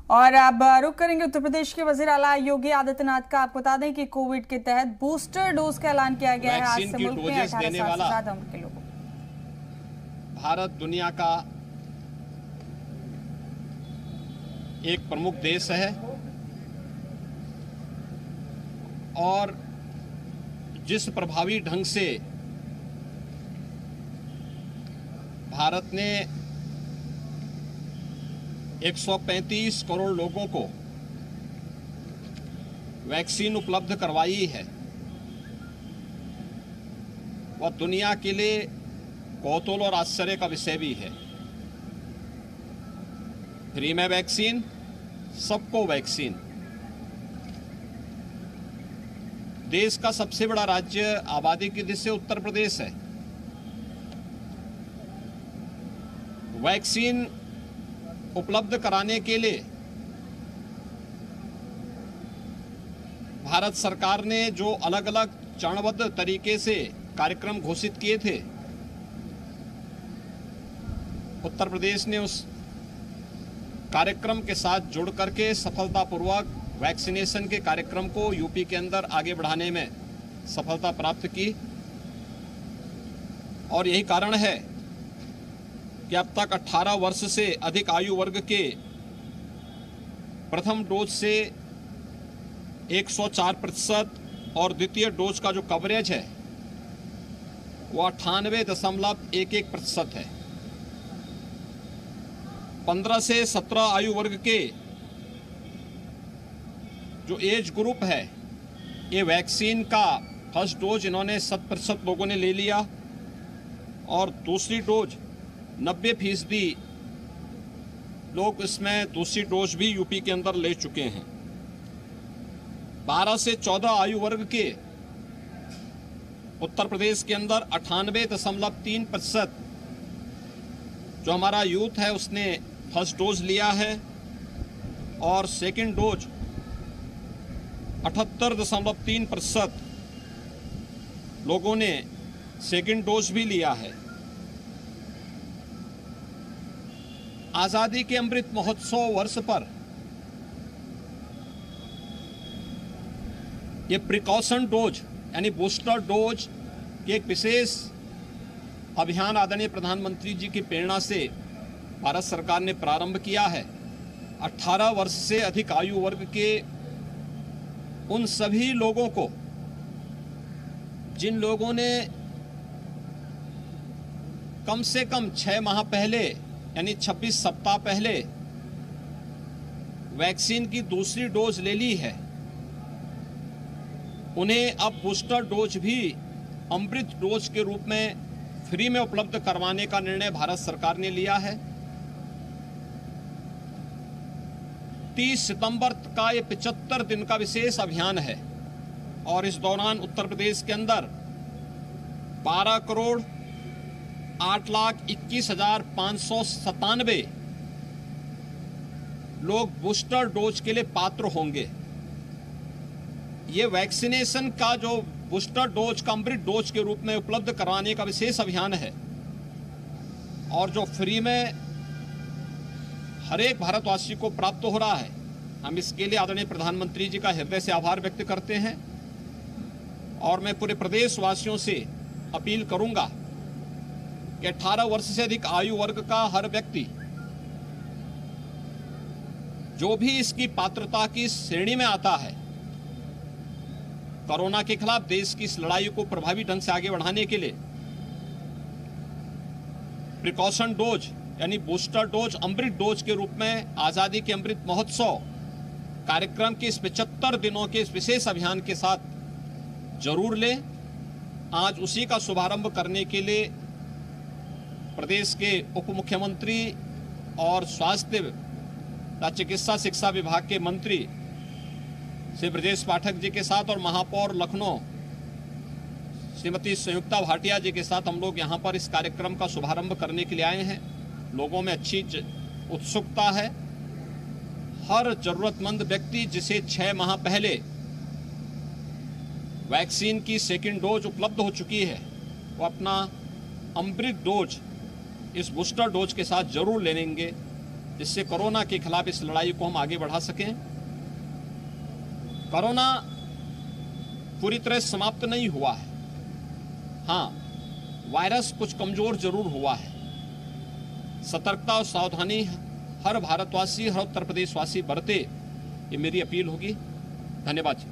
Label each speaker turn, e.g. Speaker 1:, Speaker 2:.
Speaker 1: और अब रुक करेंगे उत्तर प्रदेश के वजीर आला योगी आदित्यनाथ का। आपको बता दें कि कोविड के तहत बूस्टर डोज का ऐलान किया गया है। आज से मुल्क में 18 साल से ज्यादा उम्र के लोगों
Speaker 2: भारत दुनिया का एक प्रमुख देश है और जिस प्रभावी ढंग से भारत ने 135 करोड़ लोगों को वैक्सीन उपलब्ध करवाई है, वह दुनिया के लिए कौतूहल और आश्चर्य का विषय भी है। फ्री में वैक्सीन, सबको वैक्सीन। देश का सबसे बड़ा राज्य आबादी की दृष्टि से उत्तर प्रदेश है। वैक्सीन उपलब्ध कराने के लिए भारत सरकार ने जो अलग अलग चरणबद्ध तरीके से कार्यक्रम घोषित किए थे, उत्तर प्रदेश ने उस कार्यक्रम के साथ जुड़ करके सफलतापूर्वक वैक्सीनेशन के कार्यक्रम को यूपी के अंदर आगे बढ़ाने में सफलता प्राप्त की। और यही कारण है कि अब तक 18 वर्ष से अधिक आयु वर्ग के प्रथम डोज से 104% और द्वितीय डोज का जो कवरेज है वो 98.11% है। 15 से 17 आयु वर्ग के जो एज ग्रुप है, ये वैक्सीन का फर्स्ट डोज इन्होंने 100% लोगों ने ले लिया और दूसरी डोज 90% लोग इसमें दूसरी डोज भी यूपी के अंदर ले चुके हैं। 12 से 14 आयु वर्ग के उत्तर प्रदेश के अंदर 98.3% जो हमारा यूथ है उसने फर्स्ट डोज लिया है और सेकंड डोज 78.3% लोगों ने सेकंड डोज भी लिया है। आजादी के अमृत महोत्सव वर्ष पर ये प्रिकॉशन डोज यानी बूस्टर डोज के एक विशेष अभियान आदरणीय प्रधानमंत्री जी की प्रेरणा से भारत सरकार ने प्रारंभ किया है। 18 वर्ष से अधिक आयु वर्ग के उन सभी लोगों को जिन लोगों ने कम से कम 6 माह पहले यानी 26 सप्ताह पहले वैक्सीन की दूसरी डोज ले ली है, उन्हें अब बूस्टर डोज भी अमृत डोज के रूप में फ्री में उपलब्ध करवाने का निर्णय भारत सरकार ने लिया है। 30 सितंबर का ये 75 दिन का विशेष अभियान है और इस दौरान उत्तर प्रदेश के अंदर 12,08,21,597 लोग बूस्टर डोज के लिए पात्र होंगे। ये वैक्सीनेशन का जो बूस्टर डोज का अमृत डोज के रूप में उपलब्ध कराने का विशेष अभियान है और जो फ्री में हर एक भारतवासी को प्राप्त हो रहा है, हम इसके लिए आदरणीय प्रधानमंत्री जी का हृदय से आभार व्यक्त करते हैं। और मैं पूरे प्रदेश वासियों से अपील करूंगा कि 18 वर्ष से अधिक आयु वर्ग का हर व्यक्ति जो भी इसकी पात्रता की श्रेणी में आता है, कोरोना के खिलाफ देश की इस लड़ाई को प्रभावी ढंग से आगे बढ़ाने के लिए प्रिकॉशन डोज यानी बूस्टर डोज अमृत डोज के रूप में आजादी के अमृत महोत्सव कार्यक्रम के इस 75 दिनों के इस विशेष अभियान के साथ जरूर लें। आज उसी का शुभारंभ करने के लिए प्रदेश के उप मुख्यमंत्री और स्वास्थ्य तथा चिकित्सा शिक्षा विभाग के मंत्री श्री ब्रजेश पाठक जी के साथ और महापौर लखनऊ श्रीमती संयुक्ता भाटिया जी के साथ हम लोग यहाँ पर इस कार्यक्रम का शुभारंभ करने के लिए आए हैं। लोगों में अच्छी उत्सुकता है। हर जरूरतमंद व्यक्ति जिसे 6 माह पहले वैक्सीन की सेकंड डोज उपलब्ध हो चुकी है, वो अपना अमृत डोज इस बूस्टर डोज के साथ जरूर ले लेंगे जिससे कोरोना के खिलाफ इस लड़ाई को हम आगे बढ़ा सकें। कोरोना पूरी तरह समाप्त नहीं हुआ है। हाँ, वायरस कुछ कमजोर जरूर हुआ है। सतर्कता और सावधानी हर भारतवासी, हर उत्तर प्रदेशवासी बरते, ये मेरी अपील होगी। धन्यवाद जी।